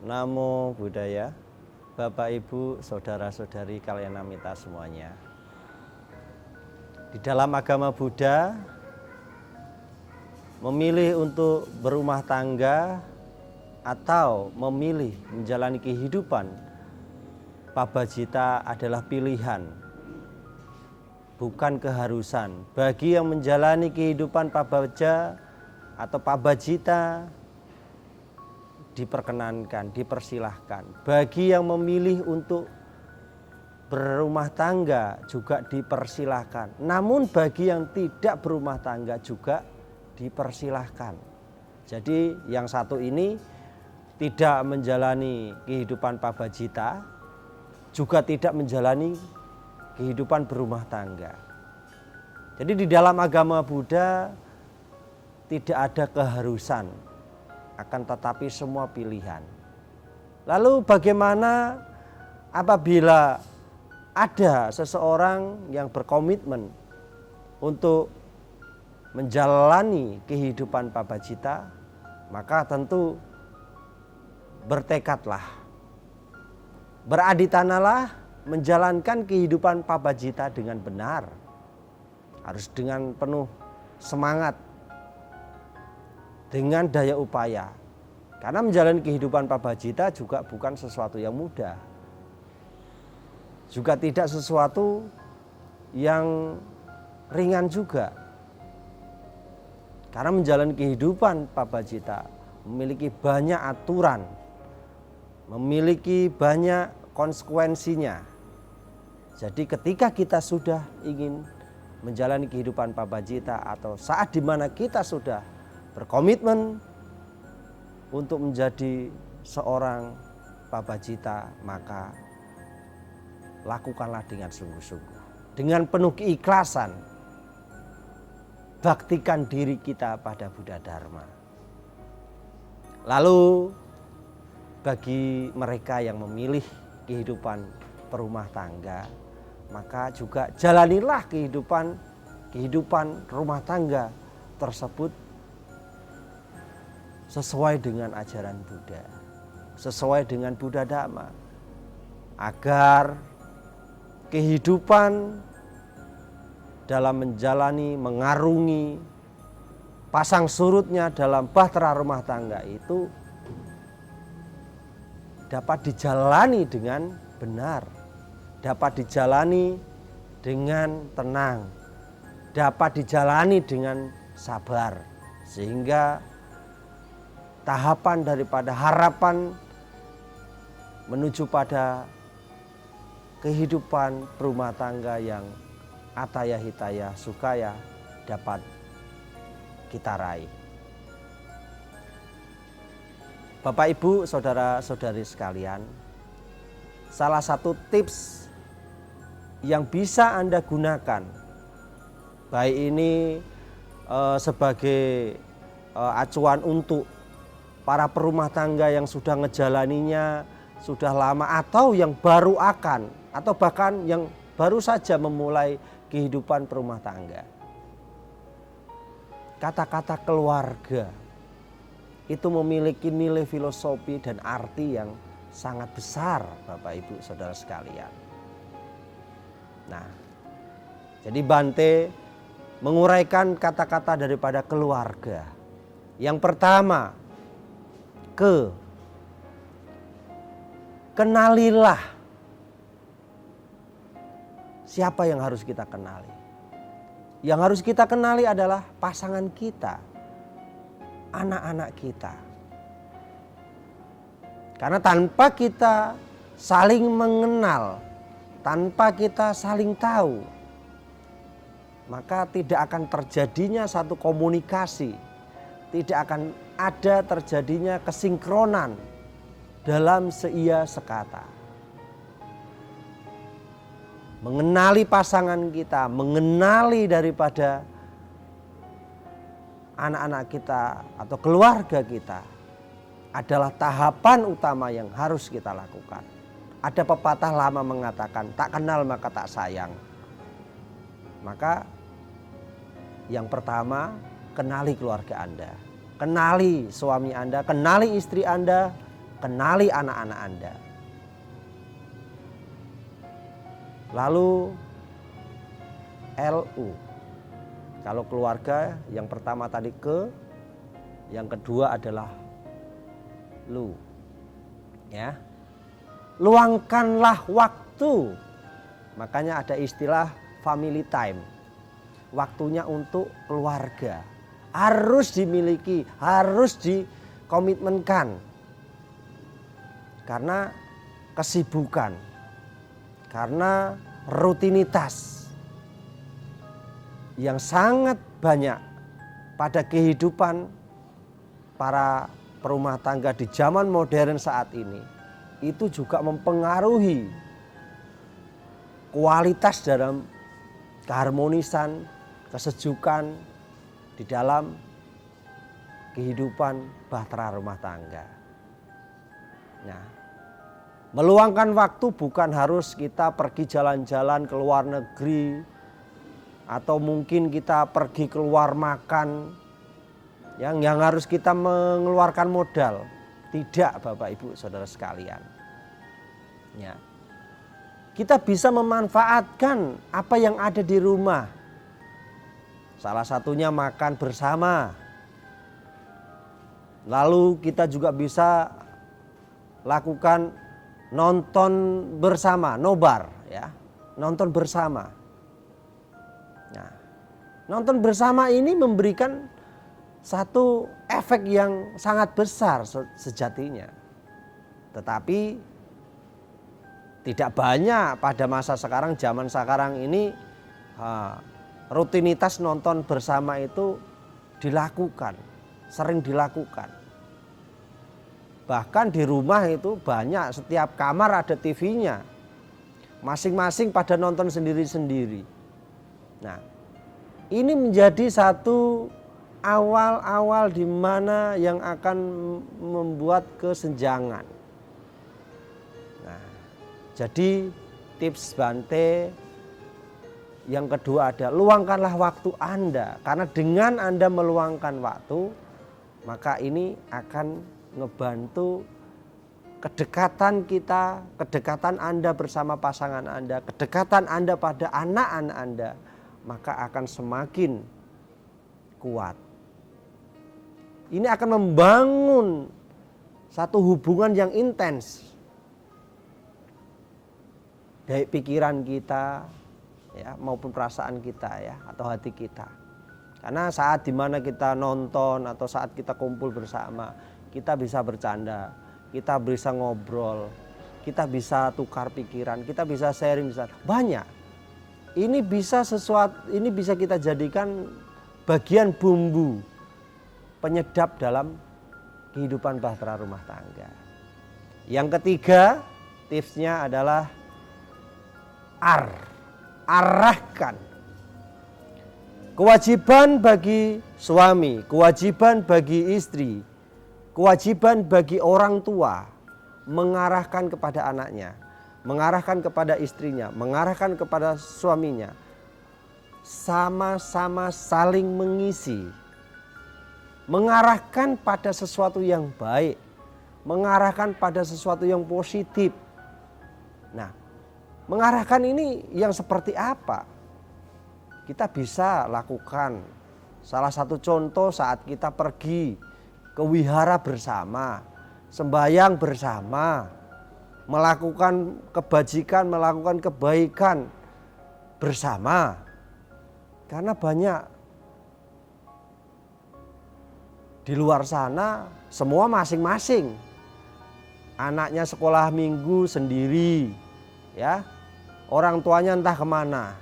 Namo Buddhaya, Bapak Ibu, Saudara-saudari Kalyanamita semuanya. Di dalam agama Buddha, memilih untuk berumah tangga atau memilih menjalani kehidupan pabajita adalah pilihan, bukan keharusan. Bagi yang menjalani kehidupan pabaja atau pabajita, diperkenankan, dipersilahkan. Bagi yang memilih untuk berumah tangga juga dipersilahkan. Namun bagi yang tidak berumah tangga juga dipersilahkan. Jadi yang satu ini tidak menjalani kehidupan pabajita, juga tidak menjalani kehidupan berumah tangga. Jadi di dalam agama Buddha tidak ada keharusan, akan tetapi semua pilihan. Lalu bagaimana apabila ada seseorang yang berkomitmen untuk menjalani kehidupan pabajita, maka tentu bertekadlah, beraditanalah menjalankan kehidupan pabajita dengan benar. Harus dengan penuh semangat, dengan daya upaya. Karena menjalani kehidupan pabajita juga bukan sesuatu yang mudah. Juga tidak sesuatu yang ringan juga. Karena menjalani kehidupan pabajita memiliki banyak aturan, memiliki banyak konsekuensinya. Jadi ketika kita sudah ingin menjalani kehidupan pabajita atau saat dimana kita sudah berkomitmen untuk menjadi seorang pabajita, maka lakukanlah dengan sungguh-sungguh, dengan penuh keikhlasan. Baktikan diri kita pada Buddha Dharma. Lalu bagi mereka yang memilih kehidupan berumah tangga, maka juga jalanilah kehidupan rumah tangga tersebut sesuai dengan ajaran Buddha, sesuai dengan Buddha Dhamma, agar kehidupan dalam menjalani, mengarungi pasang surutnya dalam bahtera rumah tangga itu dapat dijalani dengan benar, dapat dijalani dengan tenang, dapat dijalani dengan sabar, sehingga tahapan daripada harapan menuju pada kehidupan rumah tangga yang ataya hitaya sukaya dapat kita raih. Bapak Ibu, saudara-saudari sekalian, salah satu tips yang bisa Anda gunakan, baik ini sebagai acuan untuk para perumah tangga yang sudah ngejalaninya sudah lama atau yang baru akan, atau bahkan yang baru saja memulai kehidupan perumah tangga. Kata-kata keluarga itu memiliki nilai filosofi dan arti yang sangat besar, Bapak Ibu Saudara sekalian. Nah, jadi Bante menguraikan kata-kata daripada keluarga. Yang pertama, kenalilah. Siapa yang harus kita kenali? Yang harus kita kenali adalah pasangan kita, anak-anak kita. Karena tanpa kita saling mengenal, tanpa kita saling tahu, maka tidak akan terjadinya satu komunikasi, tidak akan ada terjadinya kesinkronan dalam seia sekata. Mengenali pasangan kita, mengenali daripada anak-anak kita atau keluarga kita adalah tahapan utama yang harus kita lakukan. Ada pepatah lama mengatakan, tak kenal maka tak sayang. Maka yang pertama, kenali keluarga Anda. Kenali suami Anda, kenali istri Anda, kenali anak-anak Anda. Lalu LU. Kalau keluarga yang pertama tadi ke, yang kedua adalah lu. Ya. Luangkanlah waktu. Makanya ada istilah family time. Waktunya untuk keluarga. Harus dimiliki, harus dikomitmenkan. Karena kesibukan, karena rutinitas yang sangat banyak pada kehidupan para perumah tangga di zaman modern saat ini, itu juga mempengaruhi kualitas dalam keharmonisan, kesejukan di dalam kehidupan bahtera rumah tangga. Nah, meluangkan waktu bukan harus kita pergi jalan-jalan ke luar negeri atau mungkin kita pergi keluar makan yang harus kita mengeluarkan modal. Tidak, Bapak Ibu Saudara sekalian. Ya. Kita bisa memanfaatkan apa yang ada di rumah. Salah satunya makan bersama. Lalu kita juga bisa lakukan nonton bersama, nobar ya. Nonton bersama. Nah, nonton bersama ini memberikan satu efek yang sangat besar sejatinya. Tetapi tidak banyak pada masa sekarang, zaman sekarang ini rutinitas nonton bersama itu dilakukan, sering dilakukan. Bahkan di rumah itu banyak, setiap kamar ada TV-nya. Masing-masing pada nonton sendiri-sendiri. Nah, ini menjadi satu awal-awal di mana yang akan membuat kesenjangan. Nah, jadi tips Bante yang kedua ada luangkanlah waktu Anda. Karena dengan Anda meluangkan waktu, maka ini akan ngebantu kedekatan kita, kedekatan Anda bersama pasangan Anda, kedekatan Anda pada anak-anak Anda, maka akan semakin kuat. Ini akan membangun satu hubungan yang intens. Baik pikiran kita ya maupun perasaan kita ya atau hati kita. Karena saat dimana kita nonton atau saat kita kumpul bersama, kita bisa bercanda, kita bisa ngobrol, kita bisa tukar pikiran, kita bisa sharing banyak. Ini bisa kita jadikan bagian bumbu penyedap dalam kehidupan bahtera rumah tangga. Yang ketiga, tipsnya adalah arahkan. Kewajiban bagi suami, kewajiban bagi istri, kewajiban bagi orang tua mengarahkan kepada anaknya, mengarahkan kepada istrinya, mengarahkan kepada suaminya. Sama-sama saling mengisi. Mengarahkan pada sesuatu yang baik, mengarahkan pada sesuatu yang positif. Nah, mengarahkan ini yang seperti apa? Kita bisa lakukan. Salah satu contoh saat kita pergi ke wihara bersama, sembahyang bersama, melakukan kebajikan, melakukan kebaikan bersama. Karena banyak di luar sana semua masing-masing. Anaknya sekolah minggu sendiri, ya, orang tuanya entah kemana.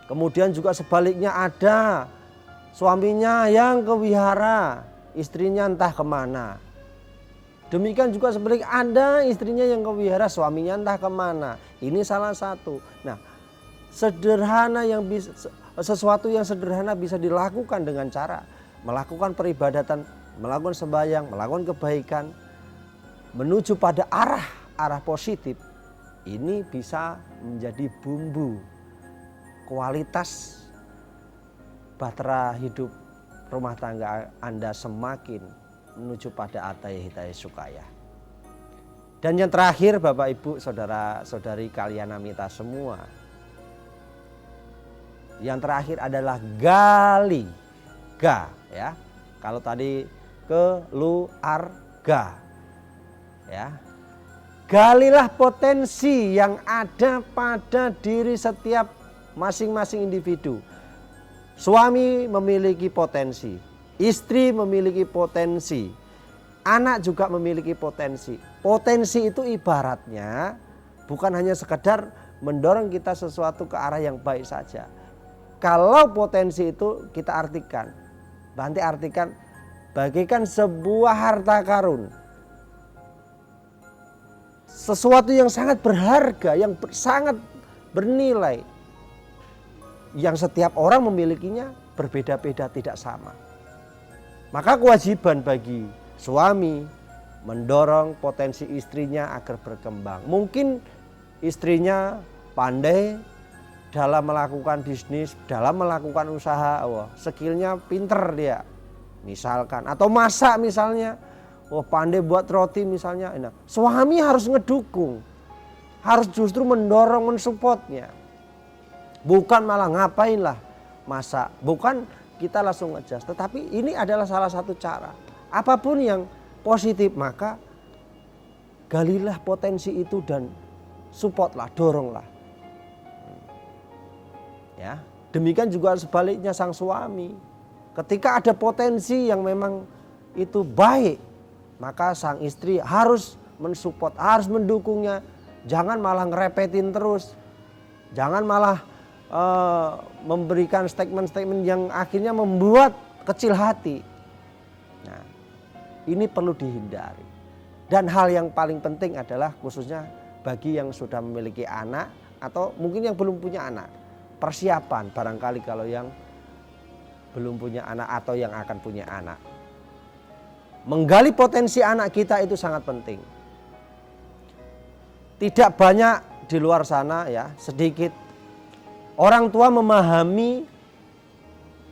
Kemudian juga sebaliknya ada suaminya yang ke wihara, istrinya entah kemana. Demikian juga sebaliknya ada istrinya yang ke wihara, suaminya entah kemana. Ini salah satu. Nah, sesuatu yang sederhana bisa dilakukan dengan cara melakukan peribadatan, melakukan sembahyang, melakukan kebaikan, menuju pada arah positif. Ini bisa menjadi bumbu kualitas bahtera hidup rumah tangga Anda semakin menuju pada ataya hitaya sukaya. Dan yang terakhir Bapak Ibu saudara-saudari kalian namita semua. Yang terakhir adalah gali. Ga ya. Kalau tadi keluarga. Ya. Galilah potensi yang ada pada diri setiap masing-masing individu. Suami memiliki potensi, istri memiliki potensi, anak juga memiliki potensi. Potensi itu ibaratnya bukan hanya sekedar mendorong kita sesuatu ke arah yang baik saja. Kalau potensi itu kita artikan, Bante artikan bagaikan sebuah harta karun. Sesuatu yang sangat berharga, yang sangat bernilai. Yang setiap orang memilikinya berbeda-beda, tidak sama. Maka kewajiban bagi suami mendorong potensi istrinya agar berkembang. Mungkin istrinya pandai dalam melakukan bisnis, dalam melakukan usaha, skillnya pinter dia misalkan. Atau masak misalnya, pandai buat roti misalnya. Nah, suami harus ngedukung, harus justru mendorong, mensupportnya. Bukan malah ngapain lah masak, bukan kita langsung adjust. Tetapi ini adalah salah satu cara. Apapun yang positif maka galilah potensi itu dan supportlah, doronglah. Ya, demikian juga sebaliknya sang suami. Ketika ada potensi yang memang itu baik, maka sang istri harus mensupport, harus mendukungnya. Jangan malah ngerepetin terus. Jangan malah memberikan statement-statement yang akhirnya membuat kecil hati. Nah, ini perlu dihindari. Dan hal yang paling penting adalah khususnya bagi yang sudah memiliki anak atau mungkin yang belum punya anak. Persiapan barangkali kalau yang belum punya anak atau yang akan punya anak. Menggali potensi anak kita itu sangat penting. Tidak banyak di luar sana ya, sedikit orang tua memahami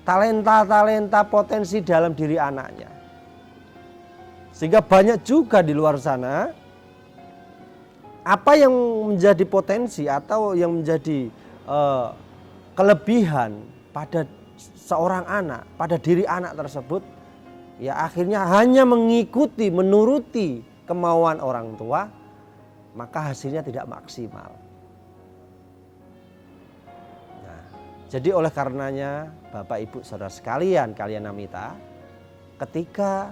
talenta-talenta potensi dalam diri anaknya. Sehingga banyak juga di luar sana apa yang menjadi potensi atau yang menjadi kelebihan pada seorang anak, pada diri anak tersebut, ya akhirnya hanya mengikuti, menuruti kemauan orang tua, maka hasilnya tidak maksimal. Jadi oleh karenanya Bapak Ibu Saudara sekalian kalian namita, ketika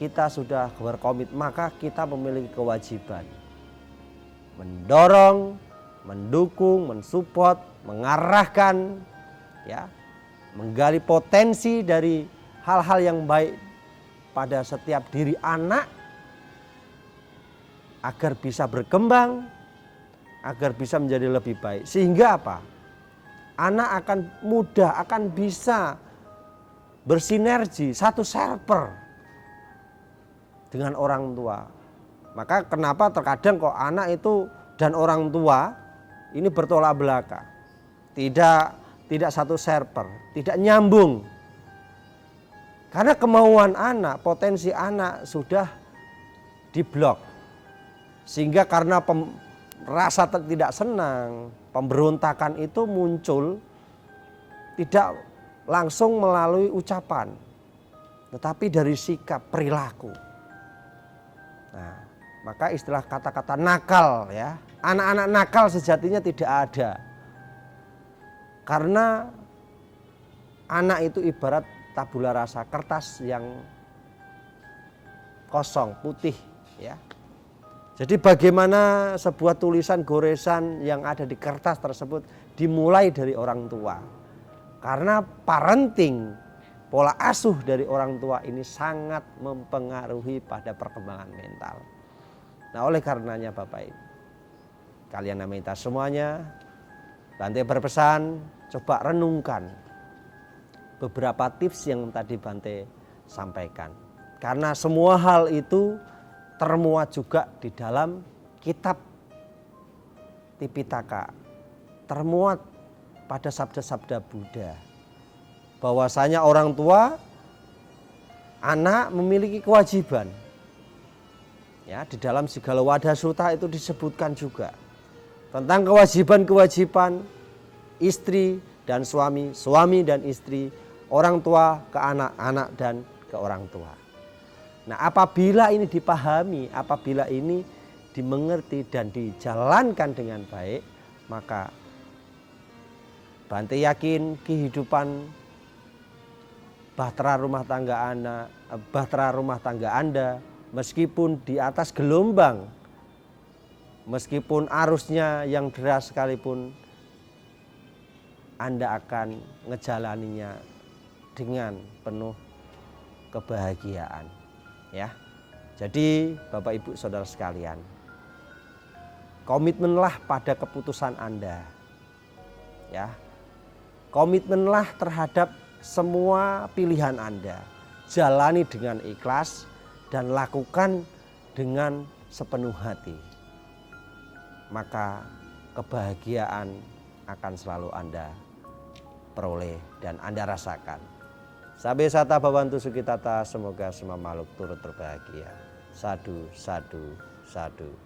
kita sudah berkomit maka kita memiliki kewajiban mendorong, mendukung, mensupport, mengarahkan, ya, menggali potensi dari hal-hal yang baik pada setiap diri anak agar bisa berkembang, agar bisa menjadi lebih baik. Sehingga apa? Anak akan mudah, akan bisa bersinergi, satu server dengan orang tua. Maka kenapa terkadang kok anak itu dan orang tua ini bertolak belakang. Tidak satu server, tidak nyambung. Karena kemauan anak, potensi anak sudah diblok. Sehingga karena rasa tidak senang, pemberontakan itu muncul tidak langsung melalui ucapan, tetapi dari sikap, perilaku. Nah, maka istilah kata-kata nakal ya, anak-anak nakal sejatinya tidak ada. Karena anak itu ibarat tabula rasa, kertas yang kosong, putih ya. Jadi bagaimana sebuah tulisan goresan yang ada di kertas tersebut dimulai dari orang tua. Karena parenting, pola asuh dari orang tua ini sangat mempengaruhi pada perkembangan mental. Nah oleh karenanya Bapak Ibu, kalian namita semuanya, Bante berpesan coba renungkan beberapa tips yang tadi Bante sampaikan. Karena semua hal itu termuat juga di dalam kitab Tipitaka, termuat pada sabda-sabda Buddha, bahwasanya orang tua anak memiliki kewajiban. Ya, di dalam Sigala Wada Sutta itu disebutkan juga tentang kewajiban-kewajiban istri dan suami, suami dan istri, orang tua ke anak, anak dan ke orang tua. Nah, apabila ini dipahami, apabila ini dimengerti dan dijalankan dengan baik, maka Bante yakin kehidupan bahtera rumah tangga Anda meskipun di atas gelombang, meskipun arusnya yang deras sekalipun, Anda akan ngejalaninya dengan penuh kebahagiaan. Ya, jadi Bapak Ibu Saudara sekalian, komitmenlah pada keputusan Anda. Ya, komitmenlah terhadap semua pilihan Anda. Jalani dengan ikhlas dan lakukan dengan sepenuh hati. Maka kebahagiaan akan selalu Anda peroleh dan Anda rasakan. Sabe sata bawantu sukitata, semoga semua makhluk turut berbahagia. Sadu, sadu, sadu.